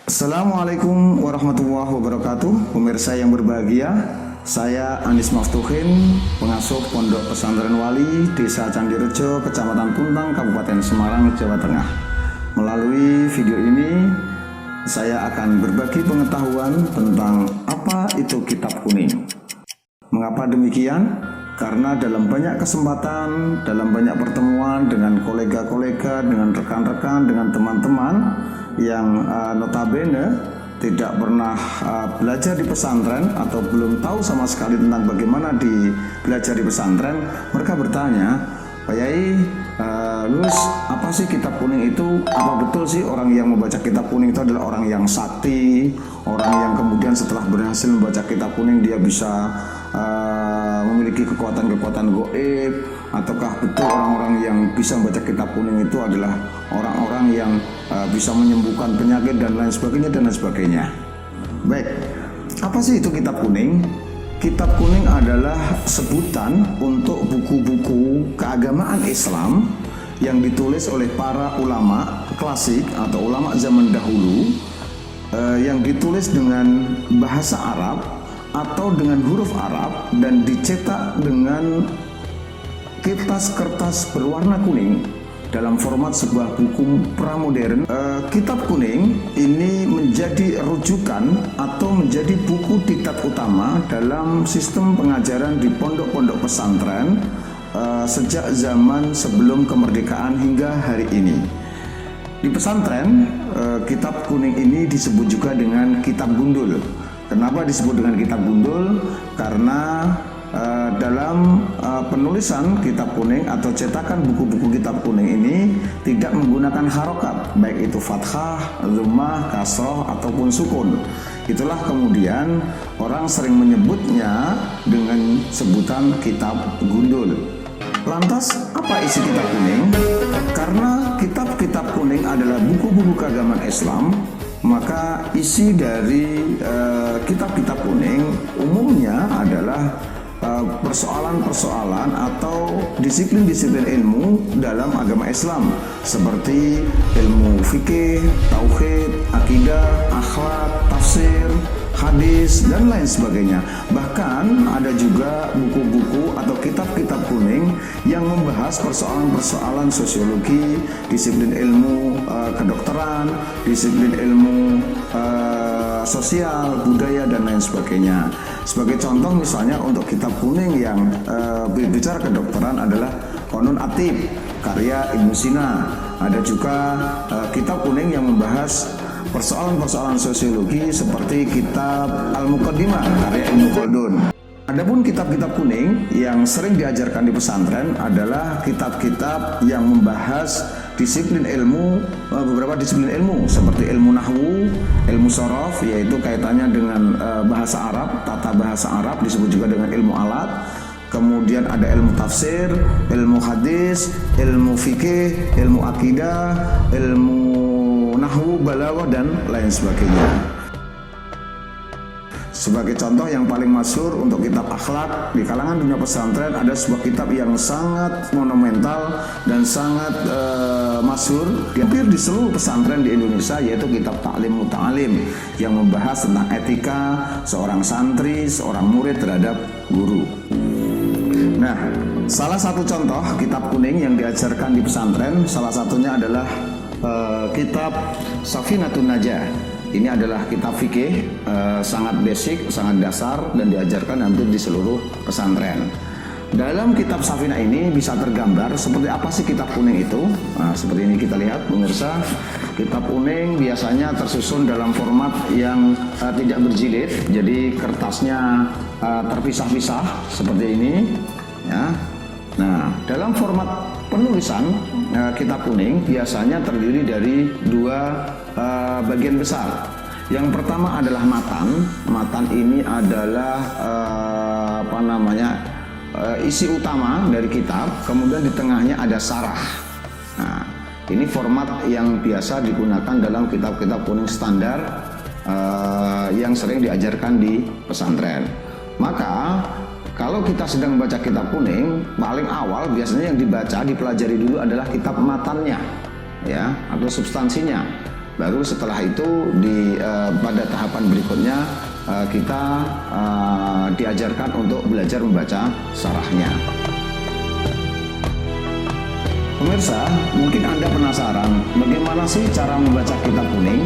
Assalamualaikum warahmatullahi wabarakatuh. Pemirsa yang berbahagia, saya Anis Maftuhin, pengasuh Pondok Pesantren Wali, Desa Candirejo, Kecamatan Tuntang, Kabupaten Semarang, Jawa Tengah. Melalui video ini, saya akan berbagi pengetahuan tentang apa itu kitab kuning. Mengapa demikian? Karena dalam banyak kesempatan, dalam banyak pertemuan dengan kolega-kolega, dengan rekan-rekan, dengan teman-teman yang notabene tidak pernah belajar di pesantren atau belum tahu sama sekali tentang bagaimana belajar di pesantren, mereka bertanya, Pak Yai, Lulus, apa sih kitab kuning itu? Apa betul sih orang yang membaca kitab kuning itu adalah orang yang sakti, orang yang kemudian setelah berhasil membaca kitab kuning dia bisa memiliki kekuatan-kekuatan goib, ataukah betul orang-orang yang bisa membaca kitab kuning itu adalah orang-orang yang bisa menyembuhkan penyakit dan lain sebagainya. Baik, apa sih itu kitab kuning? Kitab kuning adalah sebutan untuk buku-buku keagamaan Islam yang ditulis oleh para ulama klasik atau ulama zaman dahulu, yang ditulis dengan bahasa Arab atau dengan huruf Arab dan dicetak dengan kertas berwarna kuning dalam format sebuah buku pramodern. Kitab kuning ini menjadi rujukan atau menjadi buku diktat utama dalam sistem pengajaran di pondok-pondok pesantren sejak zaman sebelum kemerdekaan hingga hari ini. Di pesantren, kitab kuning ini disebut juga dengan kitab gundul. Kenapa disebut dengan kitab gundul? Karena dalam penulisan kitab kuning atau cetakan buku-buku kitab kuning ini tidak menggunakan harokat, baik itu fathah, dhammah, kasroh ataupun sukun. Itulah kemudian orang sering menyebutnya dengan sebutan kitab gundul. Lantas apa isi kitab kuning? Karena kitab-kitab kuning adalah buku-buku keagamaan Islam, maka isi dari kitab-kitab kuning umumnya adalah persoalan-persoalan atau disiplin-disiplin ilmu dalam agama Islam, seperti ilmu fikih, tauhid, akidah, akhlak, tafsir, hadis, dan lain sebagainya. Bahkan ada juga buku-buku atau kitab-kitab kuning yang membahas persoalan-persoalan sosiologi, disiplin ilmu kedokteran, disiplin ilmu sosial, budaya, dan lain sebagainya. Sebagai contoh misalnya untuk kitab kuning yang berbicara kedokteran adalah Qanun Atib karya Ibnu Sina. Ada juga kitab kuning yang membahas persoalan-persoalan sosiologi seperti kitab Al-Muqaddimah karya Ibnu Khaldun. Adapun kitab-kitab kuning yang sering diajarkan di pesantren adalah kitab-kitab yang membahas disiplin ilmu, beberapa disiplin ilmu seperti ilmu nahwu, ilmu sorof, yaitu kaitannya dengan bahasa Arab, tata bahasa Arab, disebut juga dengan ilmu alat. Kemudian ada ilmu tafsir, ilmu hadis, ilmu fikih, ilmu akidah, ilmu nahwu, balaghah, dan lain sebagainya. Sebagai contoh yang paling masyhur untuk kitab akhlak di kalangan dunia pesantren, ada sebuah kitab yang sangat monumental dan sangat masyhur hampir di seluruh pesantren di Indonesia, yaitu kitab Ta'lim Muta'alim yang membahas tentang etika seorang santri, seorang murid terhadap guru. Nah, salah satu contoh kitab kuning yang diajarkan di pesantren, salah satunya adalah kitab Safinatun Najah. Ini adalah kitab fikih, sangat basic, sangat dasar, dan diajarkan hampir di seluruh pesantren. Dalam kitab Safinah ini bisa tergambar seperti apa sih kitab kuning itu. Nah, seperti ini kita lihat pemirsa, kitab kuning biasanya tersusun dalam format yang tidak berjilid, jadi kertasnya terpisah-pisah seperti ini ya. Nah, dalam format penulisan kitab kuning biasanya terdiri dari dua bagian besar. Yang pertama adalah matan. Matan ini adalah isi utama dari kitab. Kemudian di tengahnya ada sarah. Nah, ini format yang biasa digunakan dalam kitab-kitab kuning standar yang sering diajarkan di pesantren. Maka kalau kita sedang membaca kitab kuning, paling awal biasanya yang dipelajari dulu adalah kitab matannya, ya, atau substansinya. Baru setelah itu pada tahapan berikutnya kita diajarkan untuk belajar membaca syarahnya. Pemirsa, mungkin Anda penasaran bagaimana sih cara membaca kitab kuning?